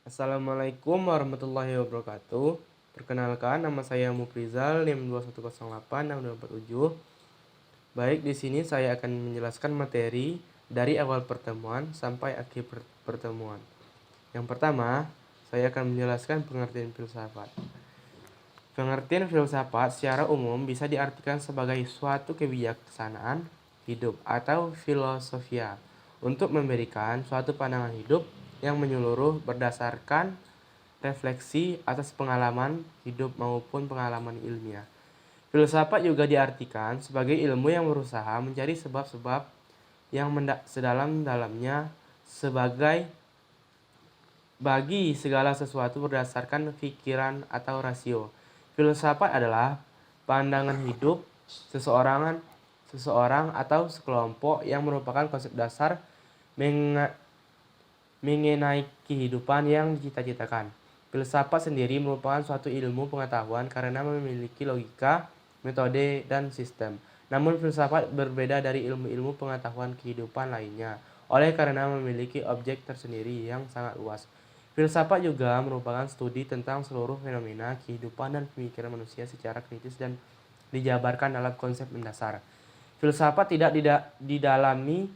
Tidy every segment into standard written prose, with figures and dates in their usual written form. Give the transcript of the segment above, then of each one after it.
Assalamualaikum warahmatullahi wabarakatuh. Perkenalkan, nama saya Mufrizal, NIM 21086247. Baik, di sini saya akan menjelaskan materi dari awal pertemuan sampai akhir pertemuan. Yang pertama, saya akan menjelaskan pengertian filsafat. Pengertian filsafat secara umum bisa diartikan sebagai suatu kebijaksanaan hidup atau filosofia untuk memberikan suatu pandangan hidup yang menyeluruh berdasarkan refleksi atas pengalaman hidup maupun pengalaman ilmiah. Filsafat juga diartikan sebagai ilmu yang berusaha mencari sebab-sebab yang sedalam-dalamnya sebagai bagi segala sesuatu berdasarkan pikiran atau rasio. Filsafat adalah pandangan hidup seseorang atau sekelompok yang merupakan konsep dasar mengenai kehidupan yang dicita-citakan. Filsafat sendiri merupakan suatu ilmu pengetahuan karena memiliki logika, metode, dan sistem. Namun filsafat berbeda dari ilmu-ilmu pengetahuan kehidupan lainnya, oleh karena memiliki objek tersendiri yang sangat luas. Filsafat juga merupakan studi tentang seluruh fenomena kehidupan dan pemikiran manusia secara kritis dan dijabarkan dalam konsep mendasar. Filsafat tidak didalami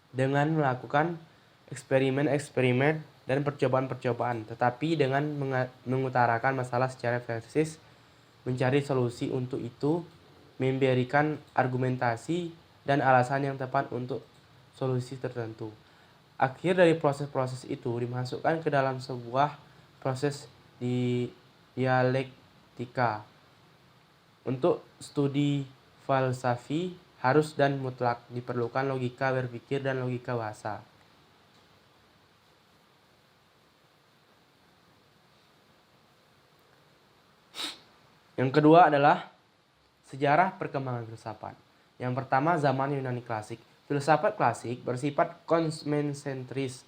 dengan melakukan eksperimen-eksperimen dan percobaan-percobaan, tetapi dengan mengutarakan masalah secara refleksis, mencari solusi untuk itu, memberikan argumentasi dan alasan yang tepat untuk solusi tertentu. Akhir dari proses-proses itu dimasukkan ke dalam sebuah proses di dialektika. Untuk studi falsafi harus dan mutlak diperlukan logika berpikir dan logika bahasa. Yang kedua adalah sejarah perkembangan filsafat. Yang pertama, zaman Yunani klasik. Filsafat klasik bersifat konsensentris.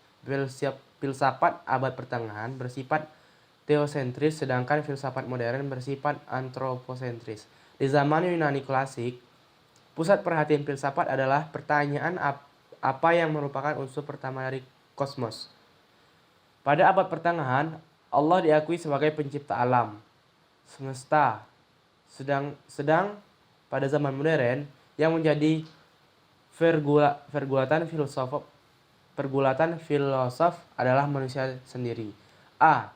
Filsafat abad pertengahan bersifat teosentris, sedangkan filsafat modern bersifat antroposentris. Di zaman Yunani klasik, pusat perhatian filsafat adalah pertanyaan apa yang merupakan unsur pertama dari kosmos. Pada abad pertengahan, Allah diakui sebagai pencipta alam semesta. Sedang pada zaman modern, yang menjadi pergulatan filosof adalah manusia sendiri. A.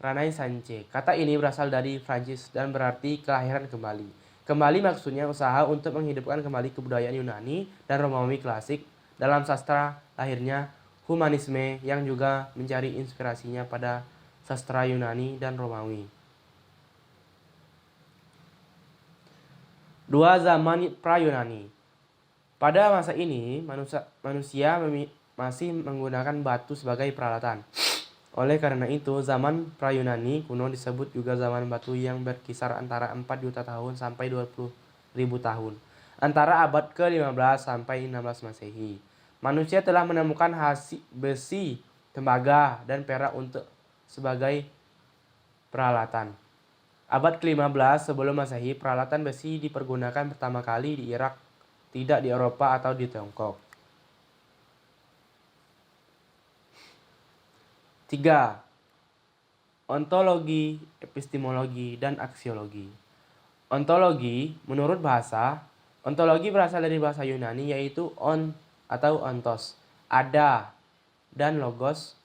Renaissance. Kata ini berasal dari Prancis dan berarti kelahiran kembali. Kembali maksudnya usaha untuk menghidupkan kembali kebudayaan Yunani dan Romawi klasik. Dalam sastra lahirnya humanisme yang juga mencari inspirasinya pada sastra Yunani dan Romawi. 2. Zaman pra-Yunani. Pada masa ini, manusia masih menggunakan batu sebagai peralatan. Oleh karena itu, zaman pra-Yunani kuno disebut juga zaman batu yang berkisar antara 4 juta tahun sampai 20.000 tahun. Antara abad ke-15 sampai 16 Masehi. Manusia telah menemukan besi, tembaga, dan perak untuk sebagai peralatan. Abad ke-15 sebelum Masehi, peralatan besi dipergunakan pertama kali di Irak, tidak di Eropa atau di Tiongkok. 3. Ontologi, epistemologi, dan aksiologi. Ontologi, menurut bahasa, ontologi berasal dari bahasa Yunani yaitu on atau ontos, ada, dan logos,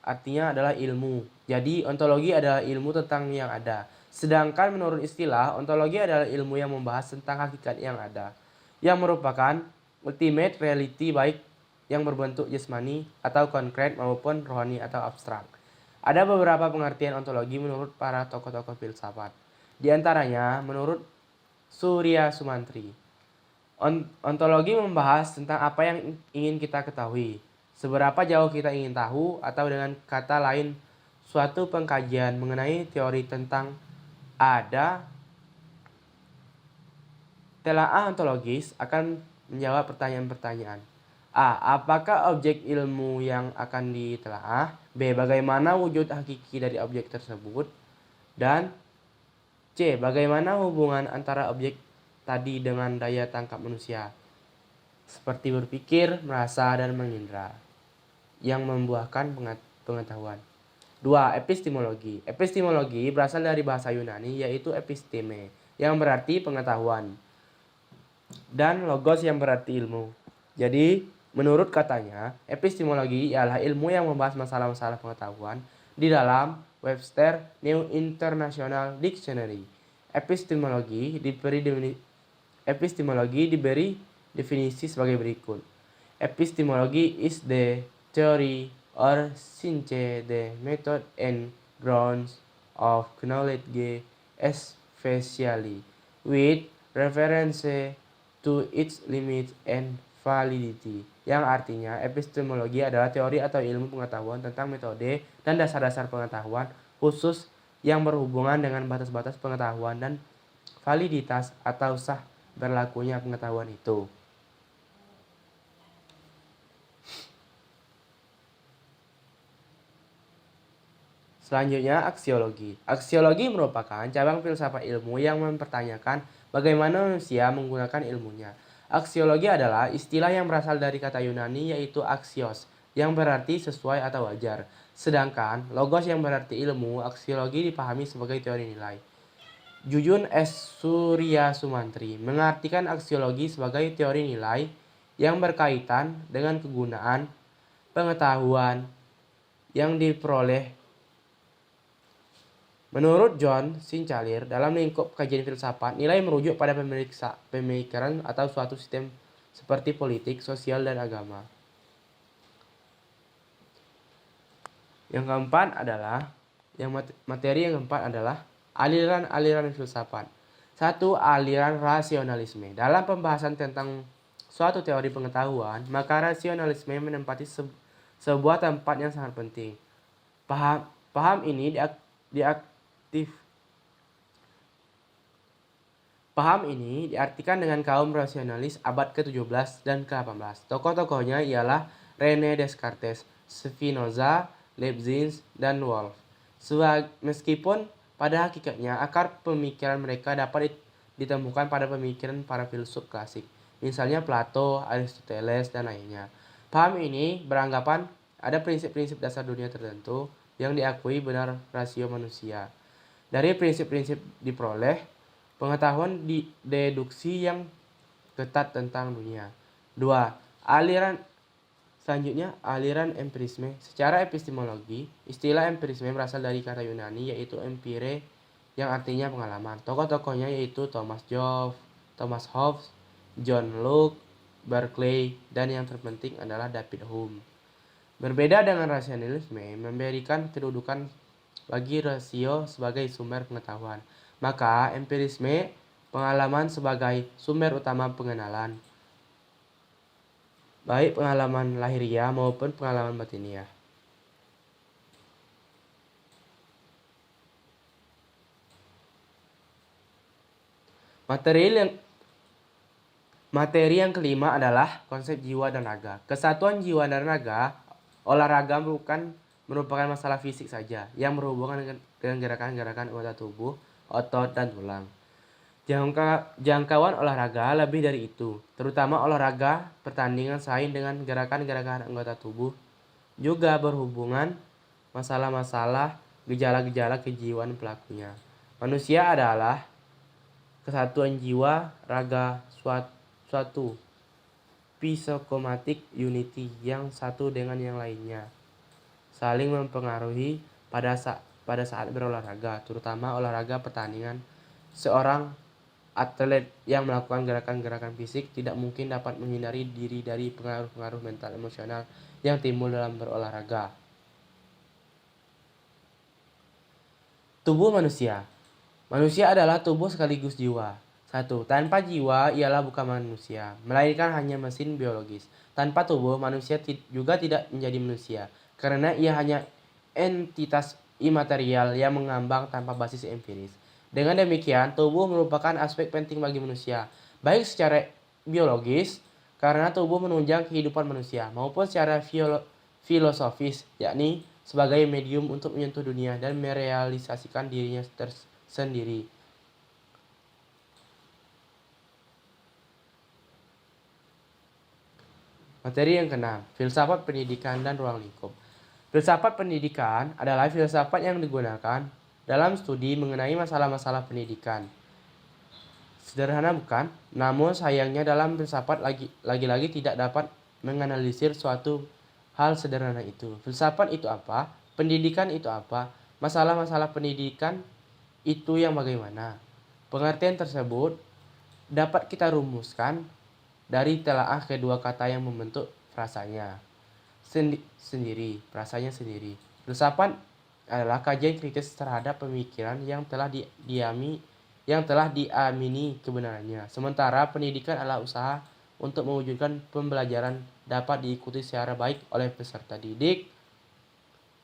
artinya adalah ilmu. Jadi ontologi adalah ilmu tentang yang ada. Sedangkan menurut istilah, ontologi adalah ilmu yang membahas tentang hakikat yang ada, yang merupakan ultimate reality baik yang berbentuk jasmani atau konkret maupun rohani atau abstrak. Ada beberapa pengertian ontologi menurut para tokoh-tokoh filsafat. Di antaranya menurut Surya Sumantri, ontologi membahas tentang apa yang ingin kita ketahui, seberapa jauh kita ingin tahu, atau dengan kata lain, suatu pengkajian mengenai teori tentang ada. Telaah ontologis akan menjawab pertanyaan-pertanyaan. A. Apakah objek ilmu yang akan ditelaah? B. Bagaimana wujud hakiki dari objek tersebut? Dan C. Bagaimana hubungan antara objek tadi dengan daya tangkap manusia, seperti berpikir, merasa, dan mengindra, yang membuahkan pengetahuan. 2. Epistemologi. Epistemologi berasal dari bahasa Yunani yaitu episteme yang berarti pengetahuan dan logos yang berarti ilmu. Jadi, menurut katanya, epistemologi ialah ilmu yang membahas masalah-masalah pengetahuan di dalam Webster New International Dictionary. Epistemologi diberi definisi sebagai berikut. Epistemology is the theory or science, the method and grounds of knowledge, especially with reference to its limits and validity. Yang artinya, epistemologi adalah teori atau ilmu pengetahuan tentang metode dan dasar-dasar pengetahuan khusus yang berhubungan dengan batas-batas pengetahuan dan validitas atau sah berlakunya pengetahuan itu. Selanjutnya, aksiologi. Aksiologi merupakan cabang filsafat ilmu yang mempertanyakan bagaimana manusia menggunakan ilmunya. Aksiologi adalah istilah yang berasal dari kata Yunani yaitu axios, yang berarti sesuai atau wajar. Sedangkan logos yang berarti ilmu, aksiologi dipahami sebagai teori nilai. Jujun S. Surya Sumantri mengartikan aksiologi sebagai teori nilai yang berkaitan dengan kegunaan pengetahuan yang diperoleh. Menurut John Sinclair, dalam lingkup kajian filsafat, nilai merujuk pada pemikiran atau suatu sistem seperti politik, sosial, dan agama. Yang keempat adalah, materi yang keempat adalah aliran-aliran filsafat. 1. Aliran rasionalisme. Dalam pembahasan tentang suatu teori pengetahuan, maka rasionalisme menempati sebuah tempat yang sangat penting. Paham ini diartikan dengan kaum rasionalis abad ke-17 dan ke-18. Tokoh-tokohnya ialah René Descartes, Spinoza, Leibniz, dan Wolff. Meskipun pada hakikatnya akar pemikiran mereka dapat ditemukan pada pemikiran para filsuf klasik, misalnya Plato, Aristoteles, dan lainnya. Paham ini beranggapan ada prinsip-prinsip dasar dunia tertentu yang diakui benar rasio manusia. Dari prinsip-prinsip diperoleh pengetahuan deduksi yang ketat tentang dunia. 2. Aliran empirisme. Secara epistemologi, istilah empirisme berasal dari kata Yunani yaitu empire yang artinya pengalaman. Tokoh-tokohnya yaitu Thomas Hobbes, John Locke, Berkeley, dan yang terpenting adalah David Hume. Berbeda dengan rasionalisme, memberikan kedudukan bagi rasio sebagai sumber pengetahuan. Maka empirisme pengalaman sebagai sumber utama pengenalan, baik pengalaman lahiriah maupun pengalaman batiniah. Materi yang kelima adalah konsep jiwa dan raga. Kesatuan jiwa dan raga, olahraga merupakan masalah fisik saja yang berhubungan dengan gerakan-gerakan anggota tubuh, otot, dan tulang. Jangkauan olahraga lebih dari itu, terutama olahraga pertandingan sains dengan gerakan-gerakan anggota tubuh juga berhubungan masalah-masalah gejala-gejala kejiwaan pelakunya. Manusia adalah kesatuan jiwa raga suatu psychomatic unity yang satu dengan yang lainnya, saling mempengaruhi pada saat berolahraga, terutama olahraga pertandingan. Seorang atlet yang melakukan gerakan-gerakan fisik tidak mungkin dapat menghindari diri dari pengaruh-pengaruh mental emosional yang timbul dalam berolahraga. Tubuh manusia. Manusia adalah tubuh sekaligus jiwa. 1. Tanpa jiwa ialah bukan manusia, melainkan hanya mesin biologis. Tanpa tubuh, manusia juga tidak menjadi manusia, karena ia hanya entitas imaterial yang mengambang tanpa basis empiris. Dengan demikian, tubuh merupakan aspek penting bagi manusia, baik secara biologis, karena tubuh menunjang kehidupan manusia, maupun secara filosofis, yakni sebagai medium untuk menyentuh dunia dan merealisasikan dirinya tersendiri. Materi yang keenam, filsafat pendidikan dan ruang lingkup. Filsafat pendidikan adalah filsafat yang digunakan dalam studi mengenai masalah-masalah pendidikan. Sederhana bukan? Namun sayangnya dalam filsafat lagi-lagi tidak dapat menganalisir suatu hal sederhana itu. Filsafat itu apa? Pendidikan itu apa? Masalah-masalah pendidikan itu yang bagaimana? Pengertian tersebut dapat kita rumuskan dari telaah kedua kata yang membentuk frasanya sendiri. Filsafat adalah kajian kritis terhadap pemikiran yang telah diamini kebenarannya. Sementara pendidikan adalah usaha untuk mewujudkan pembelajaran dapat diikuti secara baik oleh peserta didik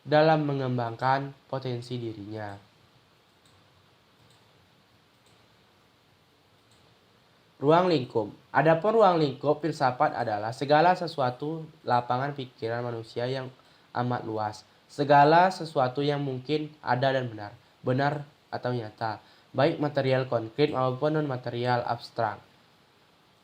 dalam mengembangkan potensi dirinya. Ruang lingkup. Adapun ruang lingkup filsafat adalah segala sesuatu lapangan pikiran manusia yang amat luas. Segala sesuatu yang mungkin ada dan benar atau nyata, baik material konkret maupun non-material abstrak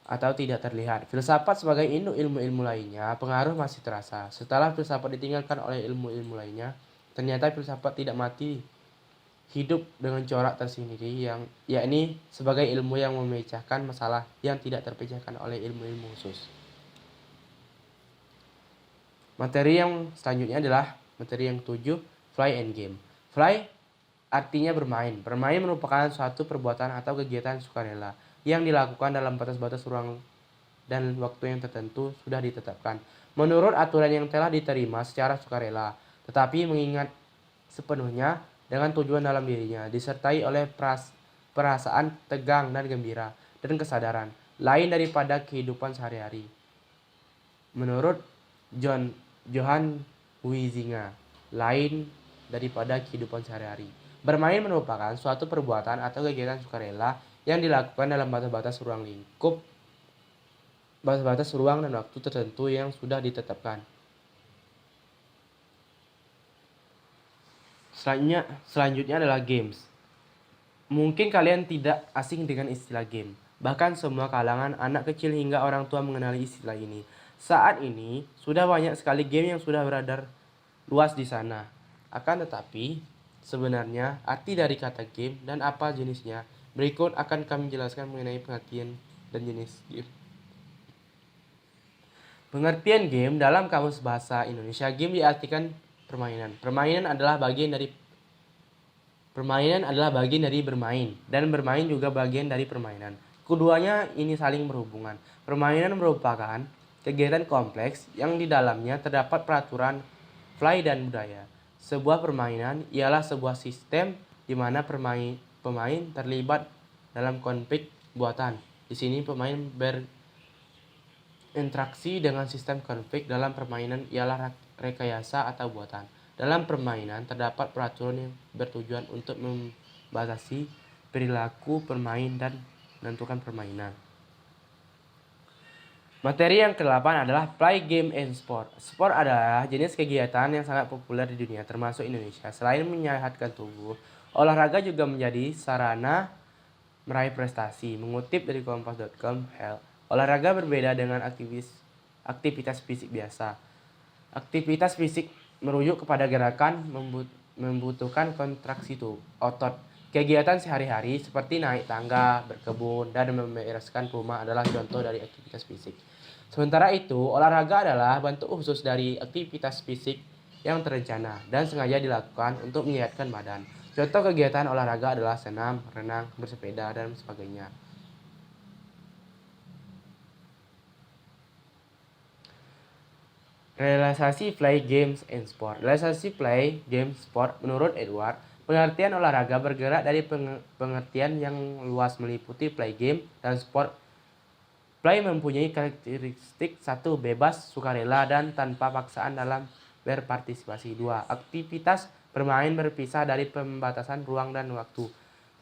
atau tidak terlihat. Filsafat sebagai induk ilmu-ilmu lainnya, pengaruh masih terasa. Setelah filsafat ditinggalkan oleh ilmu-ilmu lainnya, ternyata filsafat tidak mati, hidup dengan corak tersendiri yakni sebagai ilmu yang memecahkan masalah yang tidak terpecahkan oleh ilmu-ilmu khusus. Materi yang selanjutnya adalah materi yang 7, fly and game. Fly artinya bermain. Bermain merupakan suatu perbuatan atau kegiatan sukarela yang dilakukan dalam batas-batas ruang dan waktu yang tertentu sudah ditetapkan menurut aturan yang telah diterima secara sukarela, tetapi mengingat sepenuhnya dengan tujuan dalam dirinya, disertai oleh perasaan tegang dan gembira dan kesadaran lain daripada kehidupan sehari-hari. Menurut Johann Huizinga, lain daripada kehidupan sehari-hari. Bermain merupakan suatu perbuatan atau kegiatan sukarela yang dilakukan dalam batas-batas ruang dan waktu tertentu yang sudah ditetapkan. Selanjutnya adalah games. Mungkin kalian tidak asing dengan istilah game. Bahkan semua kalangan anak kecil hingga orang tua mengenali istilah ini. Saat ini sudah banyak sekali game yang sudah beredar luas di sana. Akan tetapi sebenarnya arti dari kata game dan apa jenisnya, berikut akan kami jelaskan mengenai pengertian dan jenis game. Pengertian game dalam Kamus Bahasa Indonesia, game diartikan permainan. Permainan adalah bagian dari bermain, dan bermain juga bagian dari permainan. Keduanya ini saling berhubungan. Permainan merupakan kegiatan kompleks yang di dalamnya terdapat peraturan, fly dan budaya. Sebuah permainan ialah sebuah sistem di mana pemain terlibat dalam konflik buatan. Di sini pemain berinteraksi dengan sistem konflik dalam permainan ialah rekayasa atau buatan. Dalam permainan terdapat peraturan yang bertujuan untuk membatasi perilaku pemain dan menentukan permainan. Materi yang ke-8 adalah play, game, and sport. Sport adalah jenis kegiatan yang sangat populer di dunia, termasuk Indonesia. Selain menyehatkan tubuh, olahraga juga menjadi sarana meraih prestasi. Mengutip dari kompas.com, olahraga berbeda dengan aktivitas fisik biasa. Aktivitas fisik merujuk kepada gerakan membutuhkan kontraksi otot. Kegiatan sehari-hari seperti naik tangga, berkebun, dan membereskan rumah adalah contoh dari aktivitas fisik. Sementara itu, olahraga adalah bentuk khusus dari aktivitas fisik yang terencana dan sengaja dilakukan untuk menyehatkan badan. Contoh kegiatan olahraga adalah senam, renang, bersepeda, dan sebagainya. Realisasi play, games, and sport. Realisasi play, games, sport menurut Edward, pengertian olahraga bergerak dari pengertian yang luas meliputi play, game, dan sport. Play mempunyai karakteristik 1. Bebas, sukarela, dan tanpa paksaan dalam berpartisipasi. 2. Aktivitas bermain berpisah dari pembatasan ruang dan waktu.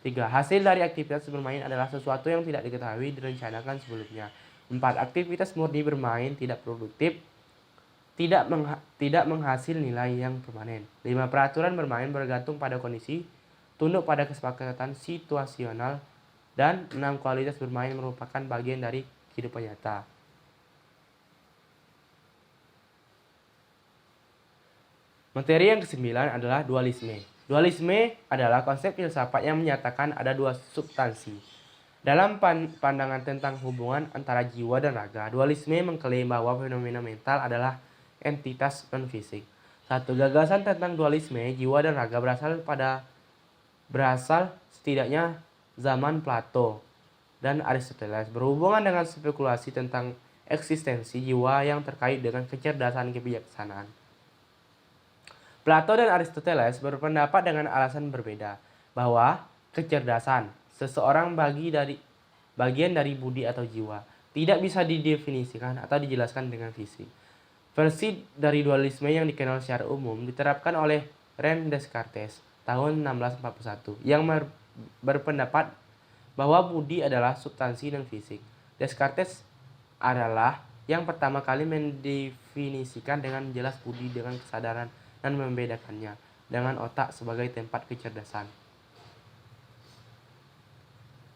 3. Hasil dari aktivitas bermain adalah sesuatu yang tidak diketahui direncanakan sebelumnya. 4. Aktivitas murni bermain tidak produktif, tidak menghasil nilai yang permanen. 5. Peraturan bermain bergantung pada kondisi, tunduk pada kesepakatan situasional, dan 6. Kualitas bermain merupakan bagian dari kehidupan nyata. Materi yang kesembilan adalah dualisme. Dualisme adalah konsep filsafat yang menyatakan ada dua substansi. Dalam pandangan tentang hubungan antara jiwa dan raga, dualisme mengklaim bahwa fenomena mental adalah entitas non-fisik. Satu gagasan tentang dualisme jiwa dan raga berasal setidaknya zaman Plato dan Aristoteles, berhubungan dengan spekulasi tentang eksistensi jiwa yang terkait dengan kecerdasan kebijaksanaan. Plato dan Aristoteles berpendapat dengan alasan berbeda bahwa kecerdasan seseorang bagian dari budi atau jiwa, tidak bisa didefinisikan atau dijelaskan dengan fisik. Versi dari dualisme yang dikenal secara umum diterapkan oleh René Descartes tahun 1641 yang berpendapat bahwa budi adalah substansi non fisik. Descartes adalah yang pertama kali mendefinisikan dengan jelas budi dengan kesadaran dan membedakannya dengan otak sebagai tempat kecerdasan.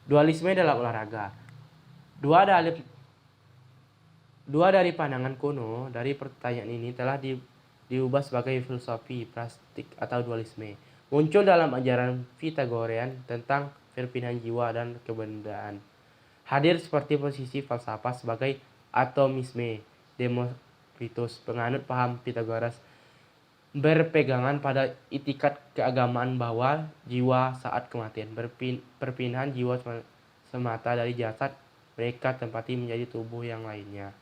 Dualisme dalam olahraga. Dua dari pandangan kuno dari pertanyaan ini telah diubah sebagai filosofi plastik atau dualisme. Muncul dalam ajaran Pythagorean tentang perpindahan jiwa dan kebendaan. Hadir seperti posisi falsafah sebagai atomisme. Demokritus, penganut paham Pythagoras, berpegangan pada itikat keagamaan bahwa jiwa saat kematian, perpindahan jiwa semata dari jasad mereka tempati menjadi tubuh yang lainnya.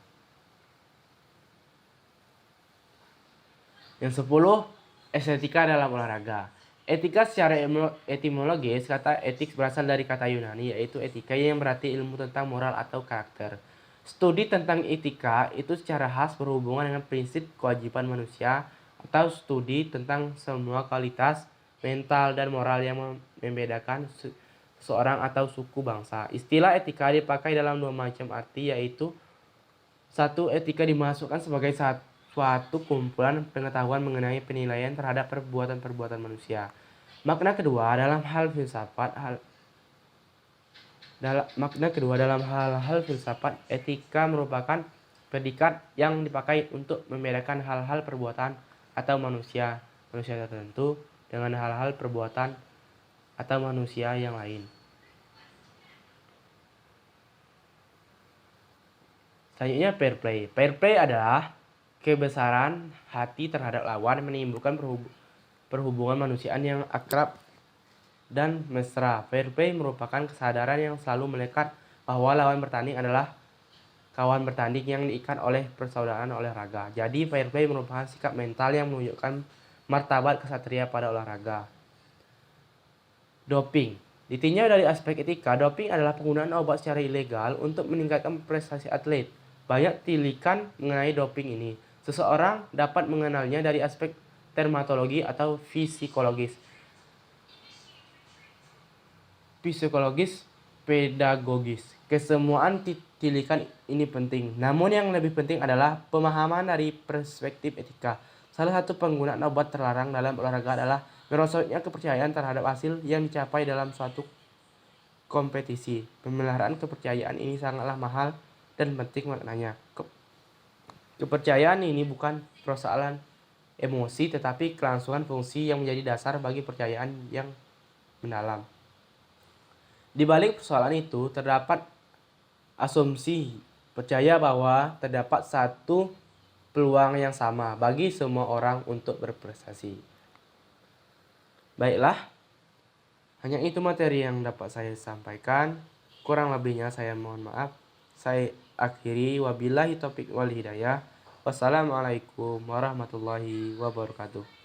Yang 10, estetika dalam olahraga. Etika secara etimologis, kata etik berasal dari kata Yunani, yaitu etika yang berarti ilmu tentang moral atau karakter. Studi tentang etika itu secara khas berhubungan dengan prinsip kewajiban manusia atau studi tentang semua kualitas mental dan moral yang membedakan seorang atau suku bangsa. Istilah etika dipakai dalam dua macam arti, yaitu satu, etika dimasukkan sebagai suatu kumpulan pengetahuan mengenai penilaian terhadap perbuatan-perbuatan manusia. Makna kedua dalam hal filsafat, etika merupakan predikat yang dipakai untuk membedakan hal-hal perbuatan atau manusia tertentu dengan hal-hal perbuatan atau manusia yang lain. Selanjutnya fair play. Fair play adalah kebesaran hati terhadap lawan, menimbulkan perhubungan manusiaan yang akrab dan mesra. Fair play merupakan kesadaran yang selalu melekat bahwa lawan bertanding adalah kawan bertanding yang diikat oleh persaudaraan olahraga. Jadi fair play merupakan sikap mental yang menunjukkan martabat kesatria pada olahraga. Doping. Ditinjau dari aspek etika, doping adalah penggunaan obat secara ilegal untuk meningkatkan prestasi atlet. Banyak tilikan mengenai doping ini. Seseorang dapat mengenalnya dari aspek dermatologi atau psikologis, pedagogis. Kesemuaan tilikan ini penting. Namun yang lebih penting adalah pemahaman dari perspektif etika. Salah satu penggunaan obat terlarang dalam olahraga adalah merosotnya kepercayaan terhadap hasil yang dicapai dalam suatu kompetisi. Pemeliharaan kepercayaan ini sangatlah mahal dan penting maknanya. Kepercayaan ini bukan persoalan emosi, tetapi kelangsungan fungsi yang menjadi dasar bagi percayaan yang mendalam. Di balik persoalan itu terdapat asumsi percaya bahwa terdapat satu peluang yang sama bagi semua orang untuk berprestasi. Baiklah, hanya itu materi yang dapat saya sampaikan. Kurang lebihnya saya mohon maaf. Saya akhiri, wabillahi taufiq wal hidayah. Wassalamualaikum warahmatullahi wabarakatuh.